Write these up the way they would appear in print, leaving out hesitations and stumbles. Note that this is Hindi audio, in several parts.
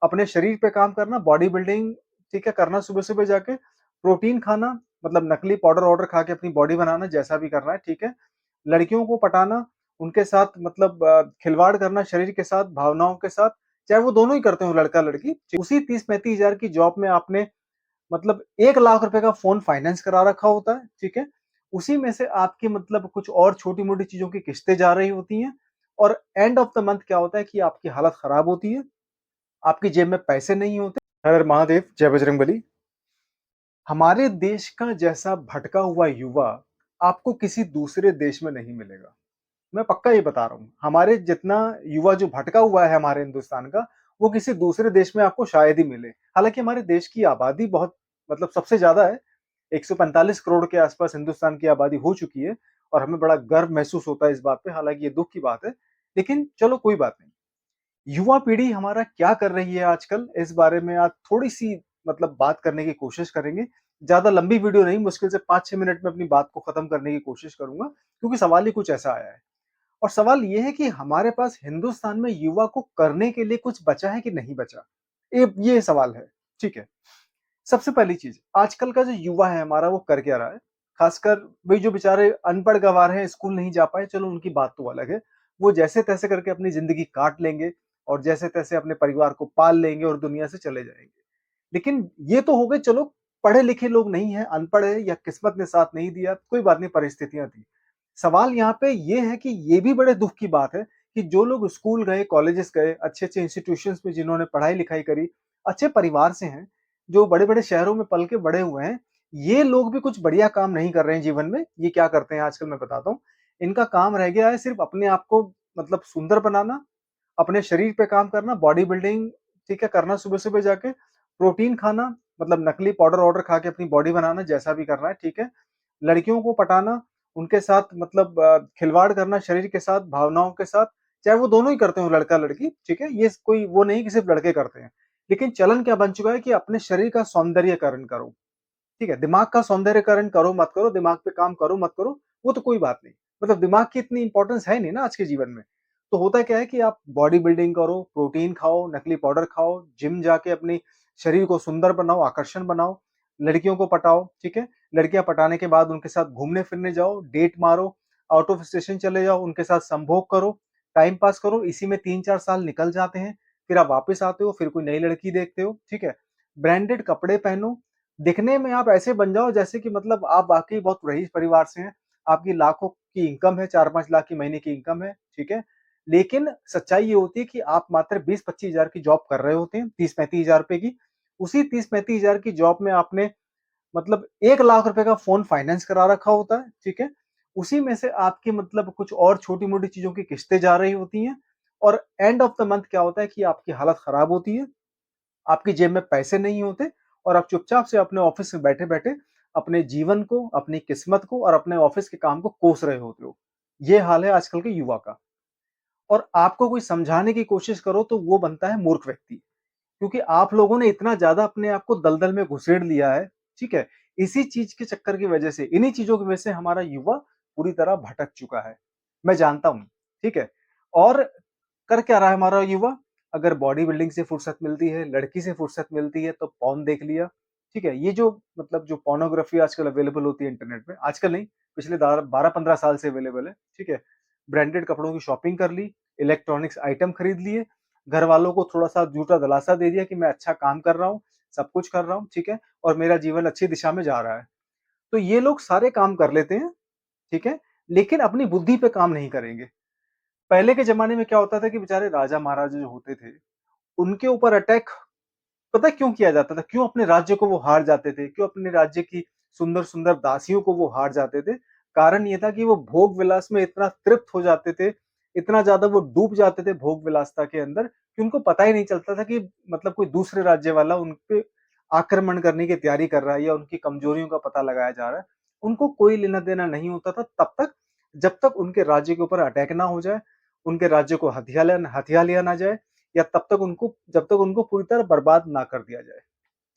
अपने शरीर पे काम करना, बॉडी बिल्डिंग, ठीक है, करना सुबह-सुबह जाके, प्रोटीन खाना, मतलब नकली पाउडर-वाउडर खा के अपनी बॉडी बनाना, जैसा भी करना है, ठीक है। लड़कियों को पटाना, उनके साथ मतलब खिलवाड़ करना शरीर के साथ, भावनाओं के साथ, चाहे वो दोनों ही करते हो लड़का-लड़की। उसी 30-35 हज़ार की जॉब में आपने मतलब 1 लाख रुपए का फ़ोन फाइनेंस करा रखा होता है, ठीक है? उसी में से आपकी मतलब कुछ और छोटी-मोटी चीज़ों की किस्तें जा रही होती हैं और एंड ऑफ द मंथ क्या होता है कि आपकी हालत खराब होती है, आपकी जेब में पैसे नहीं होते। हर हर महादेव, जय बजरंगबली। हमारे देश का जैसा भटका हुआ युवा आपको किसी दूसरे देश में नहीं मिलेगा। मैं पक्का ये बता रहा हूँ। हमारे जितना युवा जो भटका हुआ है हमारे हिंदुस्तान का, वो किसी दूसरे देश में आपको शायद ही मिले। हालाँकि हमारे देश की आबादी बहुत मतलब सबसे ज़्यादा है। 145 करोड़ के आसपास हिंदुस्तान की आबादी हो चुकी है और हमें बड़ा गर्व महसूस होता है इस बात पे, हालाँकि ये दुःख की बात है। लेकिन चलो कोई बात नहीं। युवा पीढ़ी हमारा क्या कर रही है आजकल, इस बारे में आज थोड़ी-सी मतलब बात करने की कोशिश करेंगे। ज़्यादा लंबी वीडियो नहीं, मुश्किल से 5-6 मिनट में अपनी बात को खत्म करने की कोशिश करूँगा, क्योंकि सवाल ही कुछ ऐसा आया है। और सवाल ये है कि हमारे पास हिंदुस्तान में युवा को करने के लिए कुछ बचा है कि नहीं बचा? ये सवाल है, ठीक है। सबसे पहली चीज़, आजकल का जो युवा है हमारा वो कर क्या रहा है? खासकर वही जो बेचारे अनपढ़ गँवार हैं, स्कूल नहीं जा पाए, चलो उनकी बात तो अलग है। वो जैसे-तैसे करके अपनी ज़िंदगी काट लेंगे और जैसे-तैसे अपने परिवार को पाल लेंगे और दुनिया से चले जाएँगे। लेकिन ये तो हो गए चलो पढ़े-लिखे लोग नहीं हैं, अनपढ़ है या किस्मत ने साथ नहीं दिया, कोई बात नहीं परिस्थितियाँ थी। सवाल यहाँ पे ये है कि ये भी बड़े दुःख की बात है कि जो लोग स्कूल गए, कॉलेजेस गए, अच्छे-अच्छे इंस्टीट्यूशंस में जिन्होंने पढ़ाई-लिखाई करी, अच्छे परिवार से हैं, जो बड़े-बड़े शहरों में पल के बड़े हुए हैं, ये लोग भी कुछ बढ़िया काम नहीं कर रहे हैं जीवन में। ये क्या करते हैं आजकल मैं बताता हूँ। इनका काम रह गया है सिर्फ़ अपने आप को मतलब सुंदर बनाना, अपने शरीर पे काम करना, बॉडी बिल्डिंग, ठीक है, करना सुबह-सुबह जाके, प्रोटीन खाना, मतलब नकली पाउडर-वाउडर खा के अपनी बॉडी बनाना, जैसा भी करना है, ठीक है। लड़कियों को पटाना, उनके साथ मतलब खिलवाड़ करना शरीर के साथ, भावनाओं के साथ, चाहे वो दोनों ही करते हो लड़का-लड़की, ठीक है? ये कोई वो नहीं कि सिर्फ़ लड़के करते हैं। लेकिन चलन क्या बन चुका है कि अपने शरीर का सौंदर्यकरण करो, ठीक है? दिमाग का सौंदर्यकरण करो मत करो, दिमाग पे काम करो मत करो, वो तो कोई बात नहीं। मतलब दिमाग की इतनी इम्पोर्टेंस है नहीं ना आज के जीवन में। तो होता क्या है कि आप बॉडी बिल्डिंग करो, प्रोटीन खाओ, नकली पाउडर खाओ, जिम जाके अपनी शरीर को सुंदर बनाओ, आकर्षण बनाओ, लड़कियों को पटाओ, ठीक है? लड़कियाँ पटाने के बाद उनके साथ घूमने-फिरने जाओ, डेट मारो, आउट ऑफ स्टेशन चले जाओ, उनके साथ संभोग करो, टाइम पास करो, इसी में 3-4 साल निकल जाते हैं। फिर आप वापस आते हो, फिर कोई नई लड़की देखते हो, ठीक है? ब्रांडेड कपड़े पहनो, दिखने में आप ऐसे बन जाओ जैसे कि मतलब आप वाक़ई बहुत रईस परिवार से हैं, आपकी लाखों की इनकम है, 4-5 लाख की महीने की इनकम है, ठीक है? लेकिन सच्चाई ये होती है कि आप मात्र 20-25 हज़ार की जॉब कर रहे होते हैं, 30-35 हज़ार रुपए की। उसी 30-35 हज़ार की जॉब में आपने मतलब 1 लाख रुपए का फ़ोन फाइनेंस करा रखा होता है, ठीक है? उसी में से आपकी मतलब कुछ और छोटी-मोटी चीज़ों की किस्तें जा रही होती हैं और एंड ऑफ द मंथ क्या होता है कि आपकी हालत खराब होती है, आपकी जेब में पैसे नहीं होते और आप चुपचाप से अपने ऑफिस में बैठे-बैठे अपने जीवन को, अपनी किस्मत को और अपने ऑफिस के काम को कोस रहे होते हो। ये हाल है आजकल के युवा का और आपको कोई समझाने की कोशिश करो तो वो बनता है मूर्ख व्यक्ति। क्योंकि आप लोगों ने इतना ज़्यादा अपने आप को दलदल में घुसेड़ लिया है, ठीक है? इसी चीज़ के चक्कर की वजह से, इन्हीं चीज़ों की वजह से हमारा युवा पूरी तरह भटक चुका है। मैं जानता हूँ, ठीक है? और कर क्या रहा है हमारा युवा? अगर बॉडी बिल्डिंग से फुर्सत मिलती है, लड़की से फुर्सत मिलती है तो पॉर्न देख लिया, ठीक है? ये जो मतलब जो पोर्नोग्राफ़ी आजकल अवेलेबल होती है इंटरनेट में, आजकल नहीं, पिछले दार 12-15 साल से अवेलेबल है, ठीक है? ब्रांडेड कपड़ों की शॉपिंग कर ली, इलेक्ट्रॉनिक्स आइटम खरीद लिए, घरवालों को थोड़ा-सा झूठा दिलासा दे दिया कि मैं अच्छा काम कर रहा हूँ, सब कुछ कर रहा हूँ, ठीक है? और मेरा जीवन अच्छी दिशा में जा रहा है। तो ये लोग सारे काम कर लेते हैं, ठीक है? लेकिन अपनी बुद्धि पे काम नहीं करेंगे। पहले के ज़माने में क्या होता था कि बेचारे राजा-महाराजा जो होते थे, उनके ऊपर अटैक पता है क्यों किया जाता था? क्यों अपने राज्य को वो हार जाते थे? क्यों अपने राज्य की सुंदर-सुंदर दासियों को वो हार जाते थे? कारण ये था कि वो भोग विलास में इतना तृप्त हो जाते थे, इतना ज़्यादा वो डूब जाते थे भोग विलासिता के अंदर कि उनको पता ही नहीं चलता था कि मतलब कोई दूसरे राज्य वाला उन पे आक्रमण करने की तैयारी कर रहा है या उनकी कमजोरियों का पता लगाया जा रहा है। उनको कोई लेना-देना नहीं होता था तब तक, जब तक उनके राज्य के ऊपर अटैक ना हो जाए, उनके राज्य को हथिया लिया ना जाए या जब तक उनको पूरी तरह बर्बाद ना कर दिया जाए,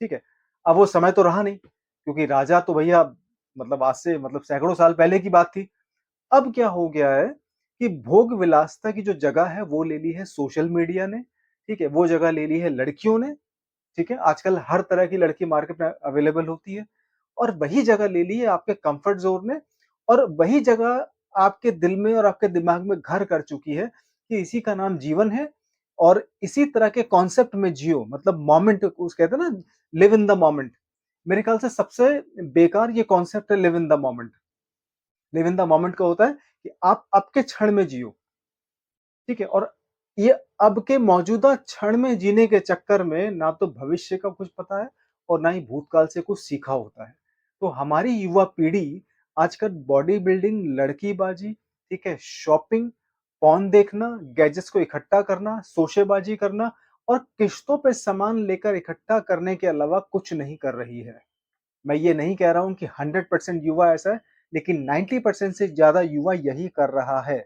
ठीक है? अब वो समय तो रहा नहीं, क्योंकि राजा तो भैया मतलब आज से मतलब सैकड़ों साल पहले की बात थी। अब क्या हो गया है कि भोग विलासिता की जो जगह है वो ले ली है सोशल मीडिया ने, ठीक है? वो जगह ले ली है लड़कियों ने, ठीक है? आजकल हर तरह की लड़की मार्केट में अवेलेबल होती है और वही जगह ले ली है आपके कम्फर्ट ज़ोन ने और वही जगह आपके दिल में और आपके दिमाग में घर कर चुकी है कि इसी का नाम जीवन है और इसी तरह के कॉन्सेप्ट में जियो मतलब मोमेंट उस कहते हैं ना लिव इन द मोमेंट। मेरे ख्याल से सबसे बेकार ये कॉन्सेप्ट है live in the moment. Live in the moment का होता है कि आप अब के क्षण में जियो, ठीक है? और ये अब के मौजूदा क्षण में जीने के चक्कर में ना तो भविष्य का कुछ पता है और ना ही भूतकाल से कुछ सीखा होता है। तो हमारी युवा पीढ़ी आजकल बॉडी बिल्डिंग, लड़कीबाजी, ठीक है? शॉपिंग, पॉर्न देखना, गैजेट्स को इकट्ठा करना, शोशेबाजी करना और किश्तों पे सामान लेकर इकट्ठा करने के अलावा कुछ नहीं कर रही है। मैं ये नहीं कह रहा हूँ कि 100% युवा ऐसा है, लेकिन 90% से ज़्यादा युवा यही कर रहा है।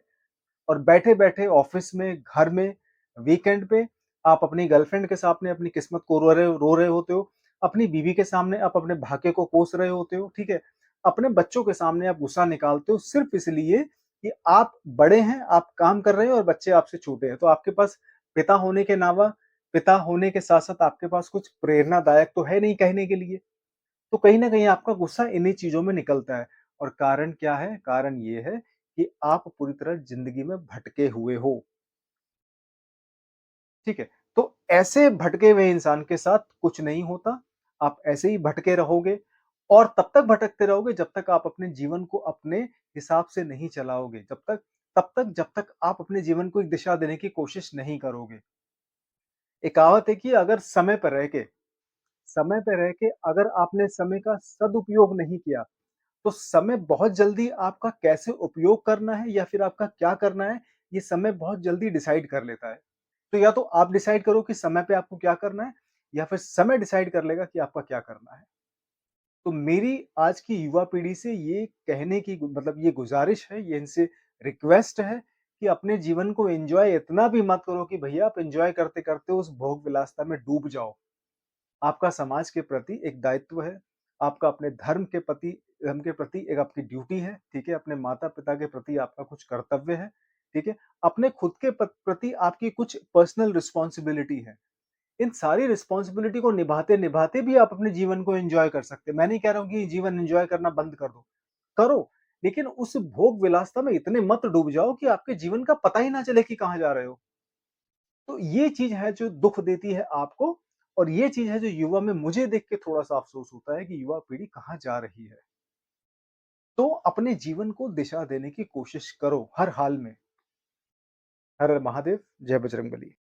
और बैठे-बैठे ऑफ़िस में, घर में, वीकेंड पे आप अपनी गर्लफ्रेंड के सामने अपनी किस्मत को रो रहे होते हो। अपनी बीवी के सामने आप अपने भाग्य को कोस रहे होते हो, ठीक है? अपने बच्चों के सामने आप गुस्सा निकालते हो सिर्फ़ इसलिए कि आप बड़े हैं, आप काम कर रहे हो और बच्चे आपसे छोटे हैं। तो आपके पास पिता होने के नावा पिता होने के साथ-साथ आपके पास कुछ प्रेरणादायक तो है नहीं कहने के लिए। तो कहीं न कहीं आपका गुस्सा इन्हीं चीज़ों में निकलता है और कारण क्या है? कारण ये है कि आप पूरी तरह ज़िंदगी में भटके हुए हो, ठीक है? तो ऐसे भटके हुए इंसान के साथ कुछ नहीं होता, आप ऐसे ही भटके रहोगे और तब तक भटकते रहोगे जब तक आप अपने जीवन को अपने हिसाब से नहीं चलाओगे, जब तक आप अपने जीवन को एक दिशा देने की कोशिश नहीं करोगे। एक कहावत है कि अगर समय पे रह के अगर आपने समय का सदुपयोग नहीं किया तो समय बहुत जल्दी आपका कैसे उपयोग करना है या फिर आपका क्या करना है, ये समय बहुत जल्दी डिसाइड कर लेता है। तो या तो आप डिसाइड करो कि समय पे आपको क्या करना है या फिर समय डिसाइड कर लेगा कि आपका क्या करना है। तो मेरी आज की युवा पीढ़ी से ये कहने की मतलब ये गुज़ारिश है, ये इनसे रिक्वेस्ट है कि अपने जीवन को एन्जॉय इतना भी मत करो कि भैया आप एन्जॉय करते-करते उस भोग विलासिता में डूब जाओ। आपका समाज के प्रति एक दायित्व है, आपका अपने धर्म के प्रति एक आपकी ड्यूटी है, ठीक है? अपने माता-पिता के प्रति आपका कुछ कर्तव्य है, ठीक है? अपने खुद के प्रति आपकी कुछ पर्सनल रिस्पॉन्सिबिलिटी है। इन सारी रिस्पॉन्सिबिलिटी को निभाते-निभाते भी आप अपने जीवन को एन्जॉय कर सकते हैं। मैं नहीं कह रहा हूँ कि जीवन एन्जॉय करना बंद कर दो, करो, लेकिन उस भोग विलासिता में इतने मत डूब जाओ कि आपके जीवन का पता ही ना चले कि कहाँ जा रहे हो। तो ये चीज़ है जो दुःख देती है आपको और ये चीज़ है जो युवा में मुझे देख के थोड़ा-सा अफ़सोस होता है कि युवा पीढ़ी कहाँ जा रही है। तो अपने जीवन को दिशा देने की कोशिश करो हर हाल में। हर हर महादेव, जय बजरंगबली।